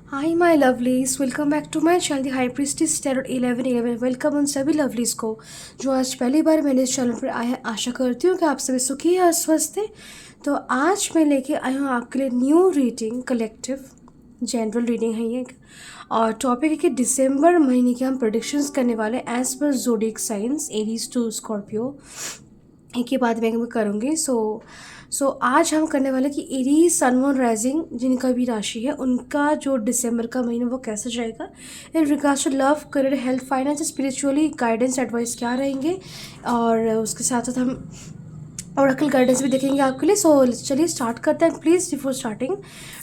Hi my lovelies, welcome back to my channel the high priestess tarot 1111। Welcome उन सभी lovelies को जो आज पहली बार मैंने इस चैनल पर आया है। आशा करती हूँ कि आप सभी सुखी और स्वस्थ हैं। तो आज मैं लेके आई हूँ आपके लिए new reading, collective general reading है ये। और टॉपिक है कि दिसंबर महीने के हम प्रेडिक्शंस करने वाले एज पर zodiac signs Aries to Scorpio. एक ही बात मैं करूँगी। सो आज हम करने वाले कि एरीज सन मून राइजिंग जिनका भी राशि है उनका जो दिसंबर का महीना वो कैसा जाएगा, in regards to love, career, health, finance, spiritually guidance, advice क्या रहेंगे। और उसके साथ साथ हम ओरेकल गाइडेंस भी देखेंगे आपके लिए। सो चलिए स्टार्ट करते हैं। Please before starting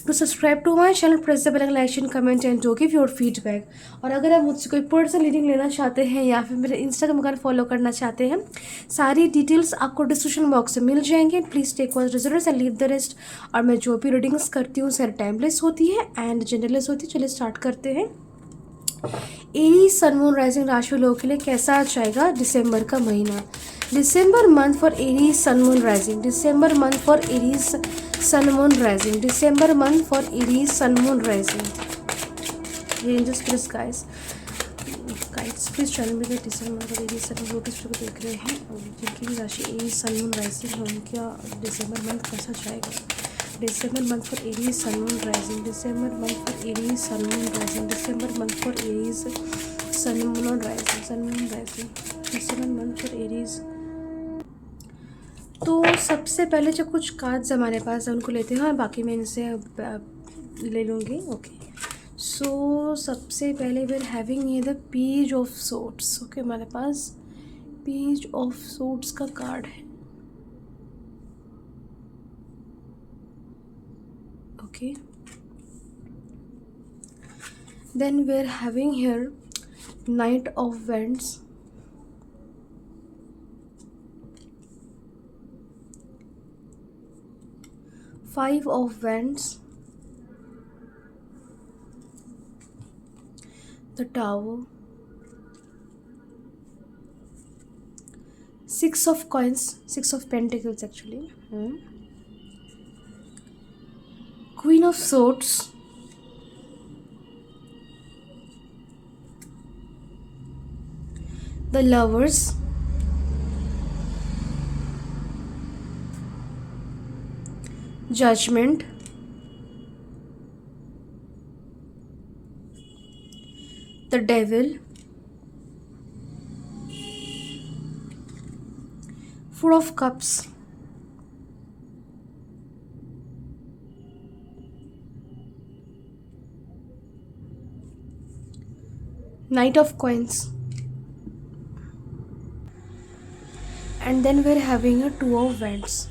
to subscribe to my channel, press the bell icon, like and comment and do give your feedback. और अगर आप मुझसे कोई पर्सनल रीडिंग लेना चाहते हैं या फिर मेरे इंस्टाग्राम अकाउंट फॉलो करना चाहते हैं, सारी डिटेल्स आपको डिस्क्रिप्शन बॉक्स में मिल जाएंगे। Please take one result and leave the rest. और मैं जो भी रीडिंग्स करती हूँ सारी टाइमलेस होती है एंड जनरलेस होती है। चलिए स्टार्ट करते हैं। एरीज सन मून राइजिंग राशि लोगों के लिए कैसा जाएगा दिसंबर का महीना। December month for Aries Sun Moon Rising. December month for Aries Sun Moon Rising. December month for Aries Sun Moon Rising. Ranges please guys. Guides please channel में December for Aries Sun Moon Rising को देख रहे हैं जिनकी भी राशि Aries Sun Moon Rising है उनका दिसंबर मंथ कैसा जाएगा। December month for Aries Sun Moon Rising. December month for Aries Sun Moon Rising. December month for Aries Sun Moon Rising. Sun Moon Rising. December month for Aries। तो सबसे पहले जो कुछ cards हमारे पास है उनको लेते हैं और बाकी मैं इनसे ले लूँगी। ओके, सो सबसे पहले वी आर हैविंग ये the page of swords. Okay, हमारे पास पेज ऑफ सोर्ट्स का कार्ड है। Okay, then we are having here knight of wands, Five of Wands, the Tower, Six of Coins, Six of Pentacles actually, Queen of Swords, the Lovers, Judgment, the Devil, Four of Cups, Knight of Coins, and then we're having a Two of Wands.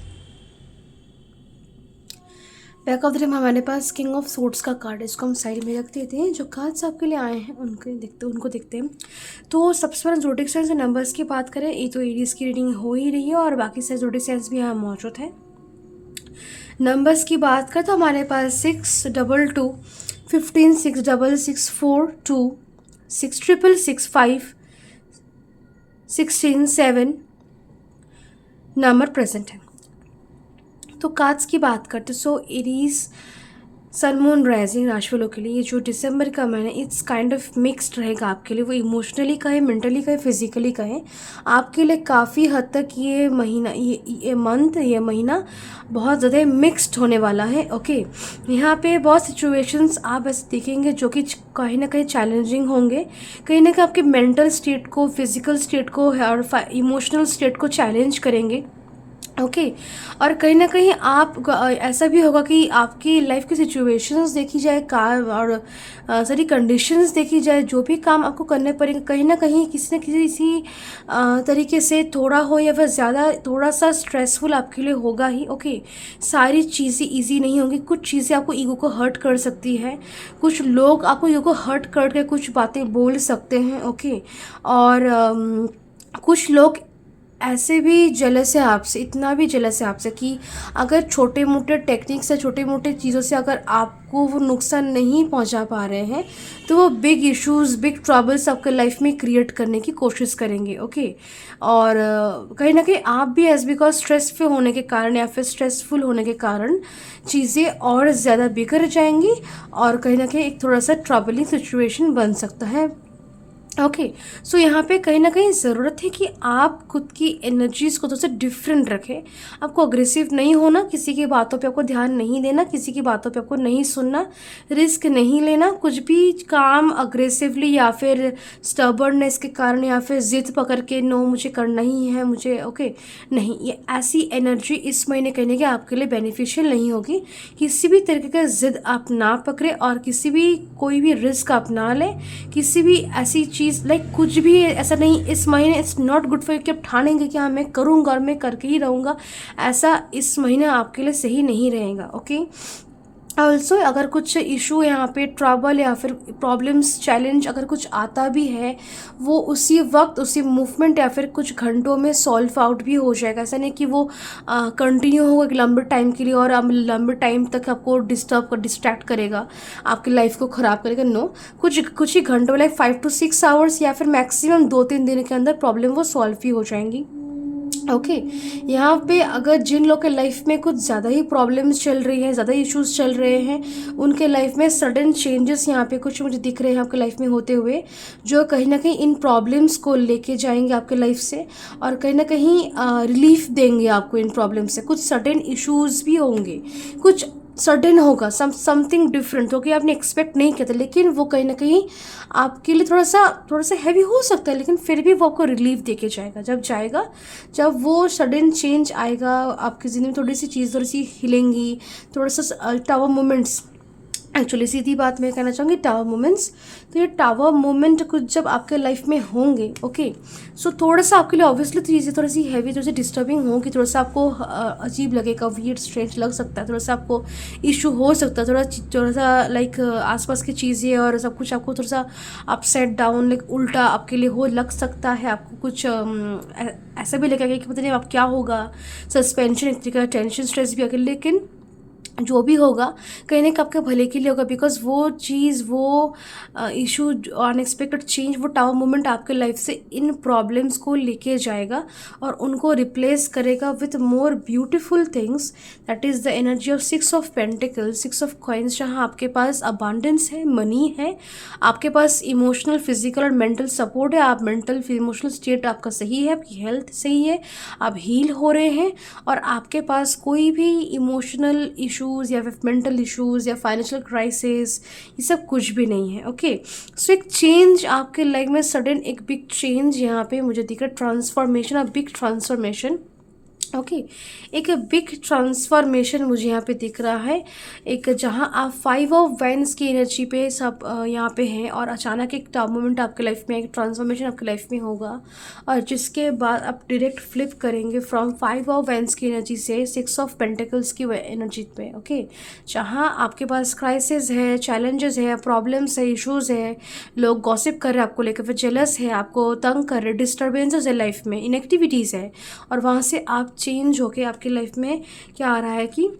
Back of the deck हमारे पास king of swords का card है। इसको हम side में रख देते हैं। जो कार्ड्स आपके लिए आए हैं उनको देखते हैं। तो सबसे पहले जोडिक साइंस के नंबर्स की बात करें, ये तो एरीज की रीडिंग हो ही रही है और बाकी सारे जोडिक साइंस भी यहाँ मौजूद है। नंबर्स की बात करें तो हमारे पास 622, 15, 666, 4, 2, 666, 5, 16, 7 नंबर प्रेजेंट है। तो कार्ड्स की बात करते so Aries sun moon rising राशि वालों के लिए ये जो दिसंबर का महीना इट्स काइंड ऑफ मिक्स्ड रहेगा आपके लिए। वो इमोशनली का है, मेंटली का है, फिजिकली का है। आपके लिए काफ़ी हद तक ये महीना ये महीना बहुत ज़्यादा मिक्स्ड होने वाला है। ओके, यहाँ पे बहुत सिचुएशंस आप ऐसे देखेंगे जो कि कहीं ना कहीं चैलेंजिंग होंगे, कहीं ना कहीं आपके मेंटल स्टेट को, फिजिकल स्टेट को और इमोशनल स्टेट को चैलेंज करेंगे। ओके, और कहीं ना कहीं आप ऐसा भी होगा कि आपकी लाइफ की सिचुएशंस देखी जाए और सारी कंडीशंस देखी जाए, जो भी काम आपको करने पड़ेंगे कहीं ना कहीं किसी न किसी तरीके से थोड़ा हो या फिर ज़्यादा थोड़ा सा स्ट्रेसफुल आपके लिए होगा ही। ओके, सारी चीज़ें इजी नहीं होंगी। कुछ चीज़ें आपको ईगो को हर्ट कर सकती है, कुछ लोग आपको ईगो को हर्ट करके कुछ बातें बोल सकते हैं। ओके, और कुछ लोग ऐसे भी जेलस है आपसे, इतना भी जेलस है आपसे कि अगर छोटे मोटे टेक्निक से, छोटे मोटे चीज़ों से अगर आपको वो नुकसान नहीं पहुंचा पा रहे हैं, तो वो बिग इश्यूज़, बिग ट्रबल्स आपके लाइफ में क्रिएट करने की कोशिश करेंगे। ओके। और कहीं ना कहीं आप भी एज बिकॉज स्ट्रेसफुल होने के कारण या फिर स्ट्रेसफुल होने के कारण चीज़ें और ज़्यादा बिगड़ जाएंगी और कहीं ना कहीं एक थोड़ा सा ट्रबलिंग सिचुएशन बन सकता है। ओके। सो यहाँ पे कहीं ना कहीं ज़रूरत है कि आप खुद की एनर्जीज़ को थोड़ा सा डिफरेंट रखें। आपको अग्रेसिव नहीं होना, किसी की बातों पे आपको ध्यान नहीं देना, किसी की बातों पे आपको नहीं सुनना, रिस्क नहीं लेना, कुछ भी काम अग्रेसिवली या फिर स्टबर्डनेस के कारण या फिर ज़िद पकड़ के नो मुझे करना ही है मुझे, ओके नहीं, ये ऐसी एनर्जी इस महीने कहीं ना कहीं आपके लिए बेनिफिशियल नहीं होगी। किसी भी तरीके का ज़िद आप ना पकड़े और किसी भी कोई भी रिस्क आप ना लें, किसी भी ऐसी चीज़ लाइक कुछ भी ऐसा नहीं इस महीने it's not good for you कि आप ठानेंगे कि हाँ मैं करूँगा और मैं करके ही रहूँगा, ऐसा इस महीने आपके लिए सही नहीं रहेगा। ओके। ऑल्सो अगर कुछ इशू यहाँ पे ट्रबल या फिर प्रॉब्लम्स चैलेंज अगर कुछ आता भी है, वो उसी वक्त उसी मूवमेंट या फिर कुछ घंटों में सॉल्व आउट भी हो जाएगा। ऐसा नहीं कि वो कंटिन्यू होगा एक लंबे टाइम के लिए और लंबे टाइम तक आपको डिस्ट्रैक्ट करेगा, आपकी लाइफ को ख़राब करेगा। नो, कुछ ही घंटों लाइक 5 to 6 आवर्स या फिर मैक्सिमम 2-3 दिन के अंदर प्रॉब्लम वो सॉल्व भी हो जाएंगी। ओके। यहाँ पे अगर जिन लोग के लाइफ में कुछ ज़्यादा ही प्रॉब्लम्स चल रही हैं, ज़्यादा इश्यूज चल रहे हैं, उनके लाइफ में सडन चेंजेस यहाँ पे कुछ मुझे दिख रहे हैं आपके लाइफ में होते हुए, जो कहीं ना कहीं इन प्रॉब्लम्स को लेके जाएंगे आपके लाइफ से और कहीं ना कहीं रिलीफ देंगे आपको इन प्रॉब्लम से। कुछ सडन इश्यूज भी होंगे, कुछ सडन होगा, समथिंग डिफरेंट होगी, आपने एक्सपेक्ट नहीं किया था, लेकिन वो कहीं ना कहीं आपके लिए थोड़ा सा हैवी हो सकता है, लेकिन फिर भी वो आपको रिलीफ देके जाएगा। जब वो सडन चेंज आएगा आपकी ज़िंदगी में, थोड़ी सी चीज़ थोड़ी सी हिलेंगी, थोड़ा सा टावर मोमेंट्स, एक्चुअली सीधी बात मैं कहना चाहूँगी टावर मोमेंट्स। तो ये टावर मोमेंट कुछ जब आपके लाइफ में होंगे, ओके, सो थोड़ा सा आपके लिए ऑब्वियसली चीज़ें थोड़ी सी हैवी, थोड़ी सी डिस्टर्बिंग होगी, थोड़ा सा आपको अजीब लगेगा, वियर्ड स्ट्रेंज लग सकता है, थोड़ा सा आपको इशू हो सकता है, थोड़ा सा लाइक आसपास की चीज़ें और सब कुछ आपको थोड़ा सा अपसेट डाउन लाइक उल्टा आपके लिए हो लग सकता है। आपको कुछ ऐसा भी लगेगा कि पता नहीं अब क्या होगा, सस्पेंशन, एक तरीके का टेंशन, स्ट्रेस भी आगे, लेकिन जो भी होगा कहीं ना कहीं आपके भले के लिए होगा, बिकॉज वो चीज़, वो इशू, अनएक्सपेक्टेड चेंज, वो टावर मोमेंट आपके लाइफ से इन प्रॉब्लम्स को लेके जाएगा और उनको रिप्लेस करेगा with more beautiful things. That is the energy of 6 of pentacles, 6 of coins, जहाँ आपके पास अबांडेंस है, मनी है, आपके पास इमोशनल, फिजिकल और मेंटल सपोर्ट है, आप मेंटल इमोशनल स्टेट आपका सही है, आपकी हेल्थ सही है, आप हील हो रहे हैं और आपके पास कोई भी इमोशनल इशूज़ या फिर मेंटल इश्यूज़ या फाइनेंशियल क्राइसिस, ये सब कुछ भी नहीं है। ओके। सो एक चेंज आपके लाइफ में, सडन एक बिग चेंज यहाँ पे मुझे दिख रहा है, transformation, a big transformation. Okay. एक बिग ट्रांसफॉर्मेशन मुझे यहाँ पे दिख रहा है, एक जहाँ आप 5 ऑफ वाइन्स की एनर्जी पे सब यहाँ पे हैं और अचानक एक मोमेंट आपके लाइफ में, एक ट्रांसफॉर्मेशन आपके लाइफ में होगा और जिसके बाद आप डायरेक्ट फ्लिप करेंगे फ्रॉम 5 ऑफ वाइन्स की एनर्जी से 6 ऑफ पेंटिकल्स की एनर्जी पे। ओके। जहाँ आपके पास क्राइसिस है, चैलेंजेस है, प्रॉब्लम्स है, इशूज़ है, लोग गॉसिप कर रहे हैं आपको लेकर, फिर जेलस है, आपको तंग कर रहे, डिस्टर्बेंसेस है लाइफ में, इनएक्टिविटीज़ है, और वहाँ से आप चेंज होके आपकी लाइफ में क्या आ रहा है कि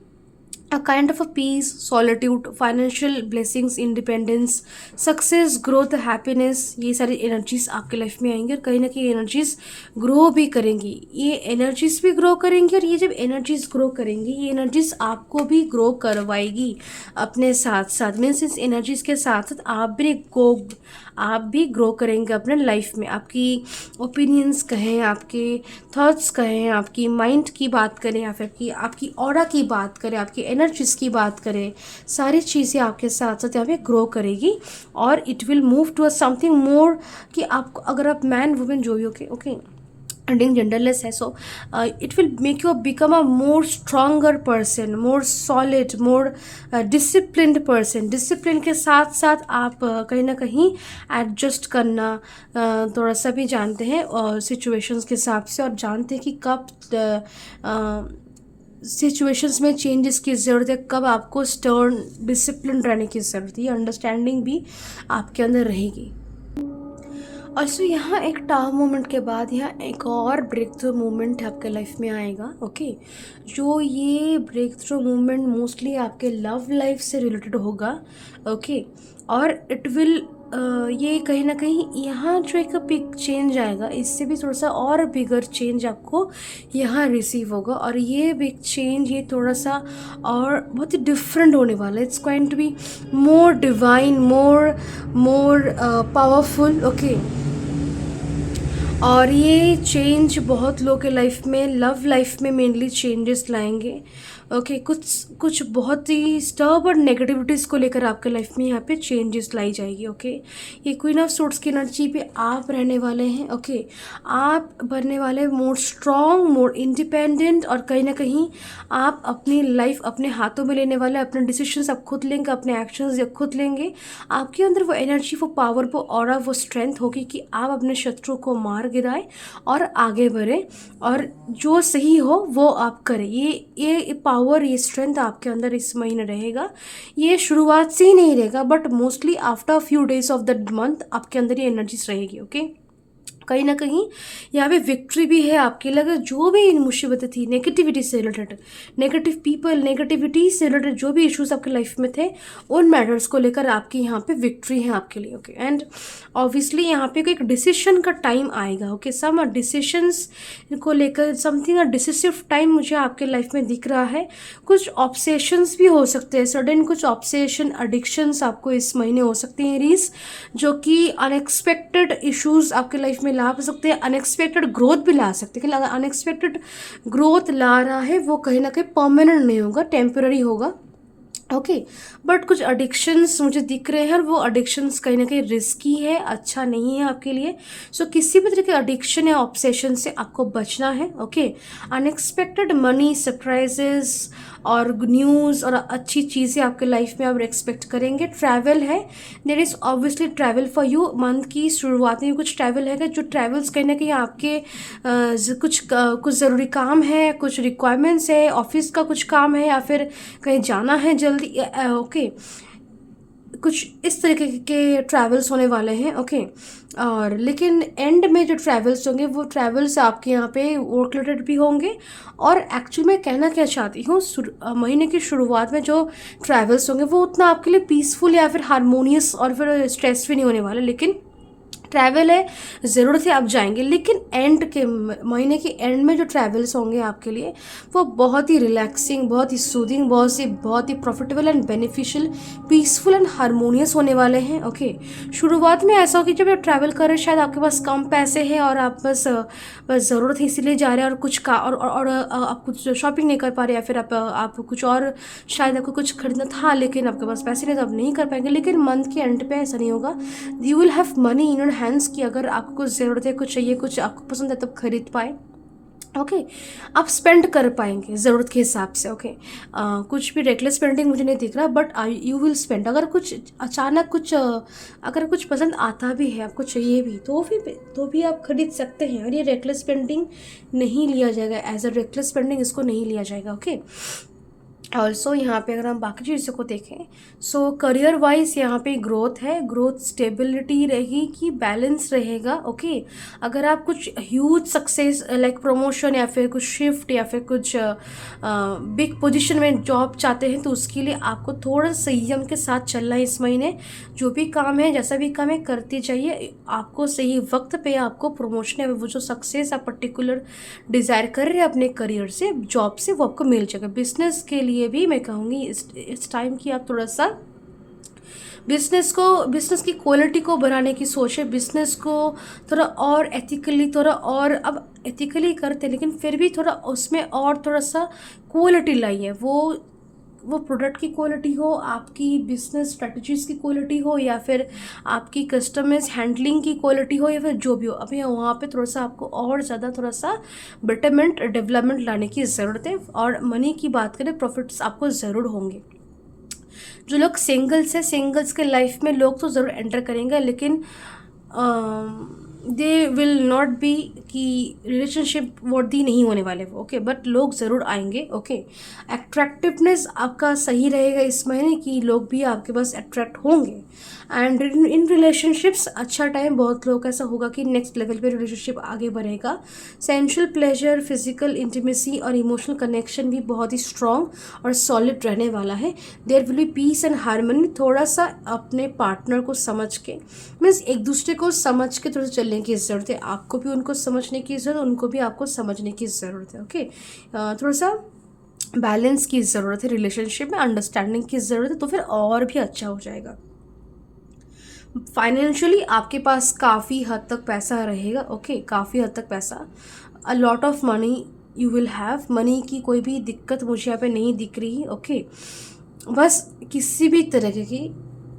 a kind of a peace, solitude, financial blessings, independence, success, growth, happiness, ये सारी एनर्जीज आपके लाइफ में आएंगी और कहीं ना कहीं एनर्जीज ग्रो भी करेंगी। ये एनर्जीज भी ग्रो करेंगी और ये जब एनर्जीज ग्रो करेंगी, ये एनर्जीज आपको भी ग्रो करवाएगी अपने साथ साथ, मीन्स इस एनर्जीज के साथ साथ आप भी ग्रो करेंगे अपने लाइफ में। आपकी ओपिनियंस कहें, आपके थॉट्स कहें, आपकी माइंड की बात करें या फिर आपकी ऑरा की बात करें, आपकी एनर्जीज की बात करें, सारी चीज़ें आपके साथ साथ यहाँ पे ग्रो करेगी और it will move to something more कि आपको, अगर आप मैन वुमेन जो भी ओके एंडिंग जेंडरलेस है, so it will make you become a more stronger person, more solid, more disciplined person. Discipline के साथ साथ आप कहीं ना कहीं एडजस्ट करना थोड़ा सा भी जानते हैं सिचुएशंस के हिसाब से, और जानते हैं कि कब सिचुएशंस में चेंजेस की ज़रूरत है, कब आपको स्टर्न डिसिप्लिन रहने की ज़रूरत है। ये अंडरस्टैंडिंग भी आपके अंदर रहेगी। ऑल्सो यहाँ एक टाव मोमेंट के बाद यहाँ एक और ब्रेक थ्रू मोमेंट आपके लाइफ में आएगा, ओके। जो ये ब्रेक थ्रू मोमेंट मोस्टली आपके लव लाइफ से रिलेटेड होगा, ओके। और इट विल ये कहीं ना कहीं यहाँ जो एक बिग चेंज आएगा, इससे भी थोड़ा सा और बिगर चेंज आपको यहाँ रिसीव होगा। और ये बिग चेंज ये थोड़ा सा और बहुत ही डिफरेंट होने वाला है। It's going to be more divine, more more powerful, okay. और ये चेंज बहुत लोगों के लाइफ में, लव लाइफ में मेनली चेंजेस लाएंगे, ओके। कुछ कुछ बहुत ही स्टर्ब और नेगेटिविटीज़ को लेकर आपके लाइफ में यहाँ पे चेंजेस लाई जाएगी, ओके। ये क्वीन ऑफ सोर्ड्स की एनर्जी पे आप रहने वाले हैं, ओके। आप बनने वाले मोर स्ट्रॉन्ग, मोर इंडिपेंडेंट, और कहीं ना कहीं आप अपनी लाइफ अपने हाथों में लेने वाले, अपने डिसीजंस आप खुद लेंगे, अपने एक्शंस आप खुद लेंगे। आपके अंदर वो एनर्जी, वो पावर, वो ऑरा, वो स्ट्रेंथ होगी कि आप अपने शत्रु को मार गिराए और आगे बढ़े, और जो सही हो वो आप करें। ये पावर, ये स्ट्रेंथ आपके अंदर इस महीने रहेगा। ये शुरुआत से ही नहीं रहेगा, but mostly after few days of the month आपके अंदर ये एनर्जीज रहेगी, ओके। कहीं ना कहीं यहाँ पे विक्ट्री भी है आपके लिए। जो भी इन मुसीबतें थी नेगेटिविटी से रिलेटेड, नेगेटिव पीपल, नेगेटिविटी से रिलेटेड जो भी इश्यूज आपके लाइफ में थे, उन मैटर्स को लेकर आपकी यहाँ पे विक्ट्री है आपके लिए, ओके। एंड ऑब्वियसली यहाँ पे एक डिसीजन का टाइम आएगा, ओके। सम डिसीशंस को लेकर समथिंग डिसिसिव टाइम मुझे आपके लाइफ में दिख रहा है। कुछ ऑब्सेशंस भी हो सकते हैं, सडन कुछ ऑब्सेशन, एडिक्शंस आपको इस महीने हो सकती हैं रीज, जो कि अनएक्सपेक्टेड इश्यूज आपके लाइफ में ला सकते हैं, अनएक्सपेक्टेड ग्रोथ भी ला सकते हैं। अनएक्सपेक्टेड ग्रोथ ला रहा है वो कहीं ना कहीं परमानेंट नहीं होगा, टेम्पररी होगा, ओके। बट कुछ एडिक्शंस मुझे दिख रहे हैं, और वो एडिक्शंस कहीं ना कहीं रिस्की है, अच्छा नहीं है आपके लिए। सो किसी भी तरह के एडिक्शन या ऑब्सेशन से आपको बचना है, ओके। अनएक्सपेक्टेड मनी, सरप्राइजेस और न्यूज़ और अच्छी चीज़ें आपके लाइफ में आप एक्सपेक्ट करेंगे। ट्रैवल है, there is obviously travel for you. Month की शुरुआत में कुछ ट्रैवल है, जो ट्रैवल्स कहीं ना कहीं आपके कुछ ज़रूरी काम है, कुछ रिक्वायरमेंट्स है, ऑफिस का कुछ काम है, या फिर कहीं जाना है जल्दी, ओके। कुछ इस तरीके के ट्रैवल्स होने वाले हैं, ओके। और लेकिन एंड में जो ट्रैवल्स होंगे वो ट्रैवल्स आपके यहाँ पे वर्क रिलेटेड भी होंगे। और एक्चुअली मैं कहना क्या चाहती हूँ, महीने की शुरुआत में जो ट्रैवल्स होंगे वो उतना आपके लिए पीसफुल या फिर हारमोनियस और फिर स्ट्रेस फ्री नहीं होने वाले। लेकिन ट्रैवल है, ज़रूरत है, आप जाएंगे। लेकिन एंड के महीने के एंड में जो ट्रैवल्स होंगे आपके लिए वो बहुत ही रिलैक्सिंग, बहुत ही सूदिंग, बहुत ही profitable and beneficial, peaceful and harmonious होने वाले हैं, ओके। शुरुआत में ऐसा हो कि जब आप ट्रैवल कर रहे हैं, शायद आपके पास कम पैसे हैं और आप बस ज़रूरत है इसीलिए जा रहे हैं, और कुछ का और आप कुछ शॉपिंग नहीं कर पा रहे, या फिर आप कुछ और, शायद आपको कुछ खरीदना था लेकिन आपके पास पैसे नहीं तो आप नहीं कर पाएंगे। लेकिन मंथ के एंड पे ऐसा नहीं होगा। You will have money in your hands की अगर आपको कुछ ज़रूरत है, कुछ चाहिए, कुछ आपको पसंद है तब खरीद पाए, ओके। आप स्पेंड कर पाएंगे ज़रूरत के हिसाब से, ओके। कुछ भी रेकलेस स्पेंडिंग मुझे नहीं दिख रहा, बट यू विल स्पेंड। अगर कुछ अचानक कुछ अगर कुछ पसंद आता भी है, आपको चाहिए भी, तो भी आप खरीद सकते हैं। और ये रेकलेस स्पेंडिंग नहीं लिया जाएगा, एज अ रेकलेस स्पेंडिंग इसको नहीं लिया जाएगा, ओके। ऑल्सो यहाँ पे अगर हम बाकी चीज़ों को देखें, सो करियर वाइज यहाँ पे ग्रोथ है, ग्रोथ स्टेबिलिटी रहेगी, बैलेंस रहेगा, ओके। अगर आप कुछ ह्यूज सक्सेस लाइक प्रमोशन या फिर कुछ शिफ्ट या फिर कुछ बिग पोजीशन में जॉब चाहते हैं, तो उसके लिए आपको थोड़ा संयम के साथ चलना है इस महीने। जो भी काम है, जैसा भी काम है, करते जाइए। आपको सही वक्त पे आपको प्रमोशन या वो जो सक्सेस आप पर्टिकुलर डिज़ायर कर रहे हैं अपने करियर से, जॉब से, वो आपको मिल जाएगा। बिजनेस के लिए भी मैं कहूँगी इस टाइम की आप थोड़ा सा बिजनेस की क्वालिटी को बढ़ाने की सोचे, बिजनेस को थोड़ा और एथिकली, थोड़ा और, अब एथिकली करते लेकिन फिर भी थोड़ा उसमें और थोड़ा सा क्वालिटी लाइए। वो प्रोडक्ट की क्वालिटी हो, आपकी बिजनेस स्ट्रेटजीज़ की क्वालिटी हो, या फिर आपकी कस्टमर्स हैंडलिंग की क्वालिटी हो, या फिर जो भी हो, अभी वहाँ पे थोड़ा सा आपको और ज़्यादा थोड़ा सा बेटरमेंट, डेवलपमेंट लाने की ज़रूरत है। और मनी की बात करें, प्रॉफिट्स आपको ज़रूर होंगे। जो लोग सिंगल्स हैं, सिंगल्स के लाइफ में लोग तो ज़रूर एंटर करेंगे, लेकिन दे विल नॉट बी कि रिलेशनशिप वर्दी नहीं होने वाले वो, ओके, बट लोग ज़रूर आएंगे, ओके। अट्रैक्टिवनेस आपका सही रहेगा इस महीने कि लोग भी आपके पास अट्रैक्ट होंगे। एंड इन रिलेशनशिप्स अच्छा टाइम, बहुत लोग ऐसा होगा कि नेक्स्ट लेवल पे रिलेशनशिप आगे बढ़ेगा। सेंशुअल प्लेजर, फिजिकल इंटीमेसी और इमोशनल कनेक्शन भी बहुत ही स्ट्रॉन्ग और सॉलिड रहने वाला है। There will be peace and harmony. थोड़ा सा अपने पार्टनर को समझ के, मीन्स एक दूसरे को समझ के थोड़ा सा चलने की ज़रूरत है। आपको भी उनको समझने की ज़रूरत, उनको भी आपको समझने की ज़रूरत है, ओके। थोड़ा सा बैलेंस की ज़रूरत है रिलेशनशिप में, अंडरस्टैंडिंग की ज़रूरत है, तो फिर और भी अच्छा हो जाएगा। फाइनेंशियली आपके पास काफ़ी हद तक पैसा रहेगा, ओके, काफ़ी हद तक पैसा, a lot of money you will have. Money की कोई भी दिक्कत मुझे यहाँ पे नहीं दिख रही, ओके। बस किसी भी तरह की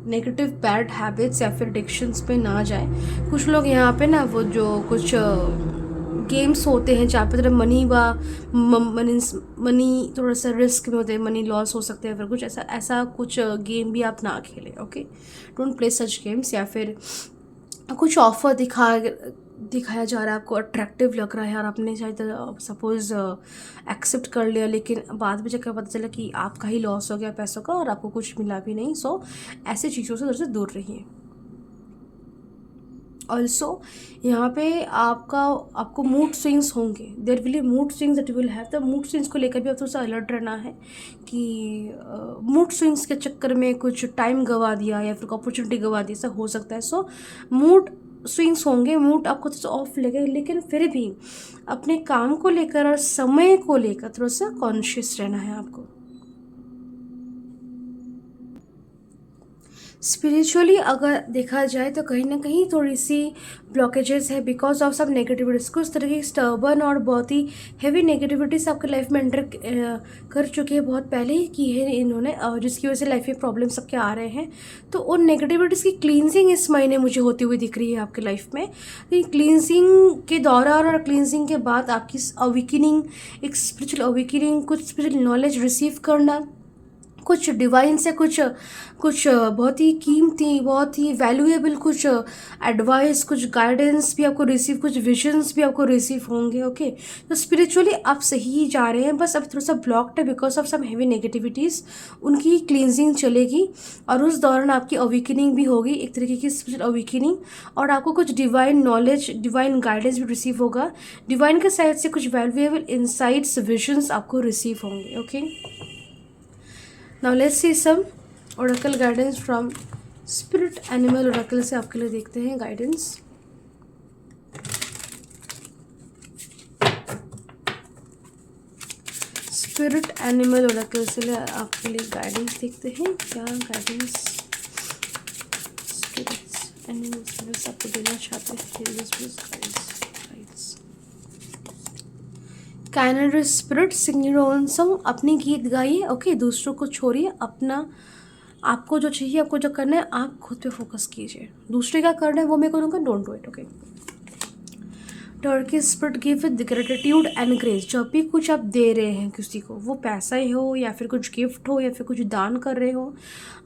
नेगेटिव बैड हैबिट्स या फिर एडिक्शंस पे ना जाए। कुछ लोग यहाँ पे ना वो जो कुछ गेम्स होते हैं जहाँ पे थोड़ा मनी मनी थोड़ा सा रिस्क में होते हैं, मनी लॉस हो सकते हैं, फिर कुछ ऐसा ऐसा कुछ गेम भी आप ना खेलें, okay. Don't play such games. या फिर कुछ ऑफर दिखाया जा रहा है, आपको अट्रैक्टिव लग रहा है और आपने शायद सपोज़ एक्सेप्ट कर लिया, लेकिन बाद में जाकर पता चला कि आपका ही लॉस हो गया पैसों का और आपको कुछ मिला भी नहीं। सो ऐसी चीज़ों से थोड़ा सा दूर रहिए। ऑल्सो यहाँ पे आपको मूड स्विंग्स होंगे, there will be mood swings that you will have. The mood swings को लेकर भी आप थोड़ा सा अलर्ट रहना है कि मूड स्विंग्स के चक्कर में कुछ टाइम गवा दिया या फिर अपॉर्चुनिटी गवा दी, ऐसा हो सकता है। सो मूड स्विंग्स होंगे, मूड आपको थोड़ा सा ऑफ लगेगा, लेकिन फिर भी अपने काम को लेकर और समय को लेकर थोड़ा सा कॉन्शियस रहना है आपको। स्पिरिचुअली अगर देखा जाए तो कहीं ना कहीं थोड़ी सी ब्लॉकेजेस है बिकॉज ऑफ सब नेगेटिविटीज़। कुछ तरह की स्टर्बन और बहुत ही हैवी नेगेटिविटीज़ आपके लाइफ में एंटर कर चुकी है, बहुत पहले ही की है इन्होंने, और जिसकी वजह से लाइफ में प्रॉब्लम सबके आ रहे हैं। तो उन नेगेटिविटीज़ की क्लींजिंग इस महीने मुझे होती हुई दिख रही है आपके लाइफ में। तो क्लींजिंग के दौरान और क्लींजिंग के बाद आपकी अवेकनिंग, एक स्पिरिचुअल अवेकनिंग, कुछ स्पिरिचुअल नॉलेज रिसीव करना, कुछ डिवाइन से कुछ कुछ बहुत ही कीमती, बहुत ही वैल्यूएबल कुछ एडवाइस, कुछ गाइडेंस भी आपको रिसीव, कुछ विजन्स भी आपको रिसीव होंगे, ओके। तो स्पिरिचुअली आप सही ही जा रहे हैं, बस अब थोड़ा सा ब्लॉक्ड है because of some heavy negativities. उनकी क्लींजिंग चलेगी और उस दौरान आपकी अवेकनिंग भी होगी, एक तरीके की स्पिरिचुअल अवेकनिंग, और आपको कुछ डिवाइन नॉलेज, डिवाइन गाइडेंस भी रिसीव होगा। डिवाइन के साइड से कुछ वैल्यूएबल इंसाइट्स, विजन्स आपको रिसीव होंगे, okay. Now let's see some oracle guidance from spirit animal oracle से आपके लिए देखते हैं गाइडेंस। स्पिरिट एनिमल ओरेकल से आपके लिए गाइडेंस देखते हैं, क्या गाइडेंस स्पिरिट्स एनिमल्स आपको देना चाहते हैं। Canary spirit sing your own song, अपनी गीत गाइए, ओके, दूसरों को छोड़िए, अपना आपको जो चाहिए, आपको जो करना है, आप खुद पे फोकस कीजिए। दूसरे क्या करना है वो मैं करूँगा, don't do it, okay. Turkey spirit give with gratitude and grace, जब भी कुछ आप दे रहे हैं किसी को, वो पैसा ही हो या फिर कुछ गिफ्ट हो या फिर कुछ दान कर रहे हो,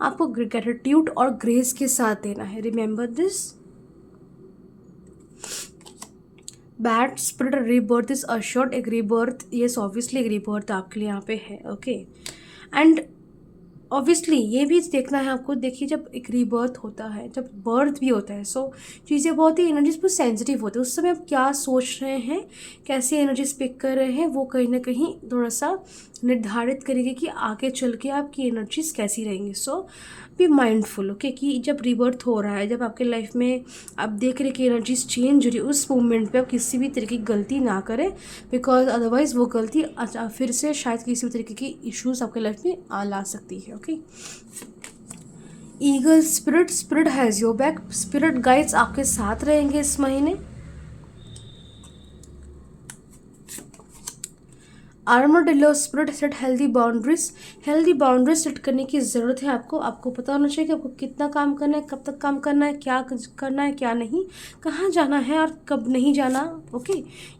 आपको ग्रेटिट्यूड और ग्रेस के साथ देना है। Remember this. Bad spirit rebirth is assured, एक रीबर्थ, येस ऑब्वियसली एक रीबर्थ आपके लिए यहाँ पे है, ओके। एंड ऑब्वियसली ये भी देखना है आपको, देखिए जब एक रीबर्थ होता है, जब बर्थ भी होता है, सो चीज़ें बहुत ही एनर्जीज बहुत सेंसिटिव होती है। उस समय आप क्या सोच रहे हैं, कैसी एनर्जीज पिक कर रहे हैं, वो कहीं ना कहीं थोड़ा सा निर्धारित करेगी कि आगे चल के आपकी एनर्जीज कैसी रहेंगी। सो बी माइंडफुल, ओके, कि जब रिबर्थ हो रहा है, जब आपके लाइफ में आप देख रहे कि एनर्जीज चेंज हो रही है, उस मोमेंट पे आप किसी भी तरीके की गलती ना करें, बिकॉज अदरवाइज वो गलती फिर से शायद किसी भी तरीके की इश्यूज आपके लाइफ में ला सकती है, okay. Eagle spirit, spirit has your back, spirit guides आपके साथ रहेंगे इस महीने। Armadillo spirit set healthy boundaries, healthy boundaries set करने की ज़रूरत है आपको। आपको पता होना चाहिए कि आपको कितना काम करना है, कब तक काम करना है, क्या करना है, क्या नहीं, कहाँ जाना है और कब नहीं जाना, okay.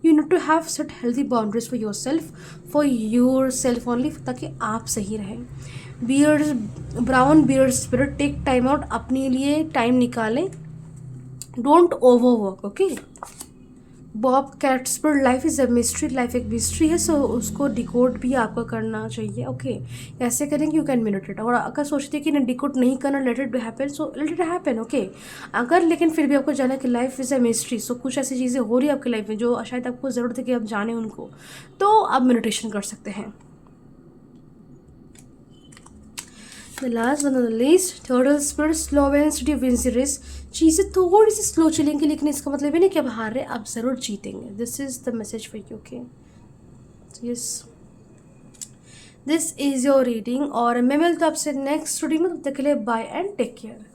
You need to have set healthy boundaries for yourself only, ताकि आप सही रहें। Bear brown bear spirit, take time out, अपने लिए टाइम निकालें डोंट ओवरवर्क, ओके। बॉब कैट्सबर्ड, life is a mystery, life एक मिस्ट्री है, सो उसको डिकोड भी आपको करना चाहिए, ओके। कैसे करेंगे, यू कैन मेडिटेट। और अगर सोचते कि नहीं डिकोड नहीं करना, let it happen, so let it happen, okay. अगर लेकिन फिर भी आपको जाना कि लाइफ इज़ अ मिस्ट्री, सो कुछ ऐसी चीज़ें हो रही है आपकी लाइफ में जो शायद आपको ज़रूरत है कि आप जाने उनको, तो आप मेडिटेशन कर सकते हैं। The last but not the least, turtle spirit, slow and steady wins the race. चीज़ें थोड़ी सी स्लो चलेंगी, लेकिन इसका मतलब ये नहीं कि आप हार रहे, आप ज़रूर जीतेंगे। This is the message for you, okay. Yes, this is your reading, और मैं मिलता हूँ आपसे नेक्स्ट रीडिंग में। तब तक के लिए बाय एंड टेक केयर।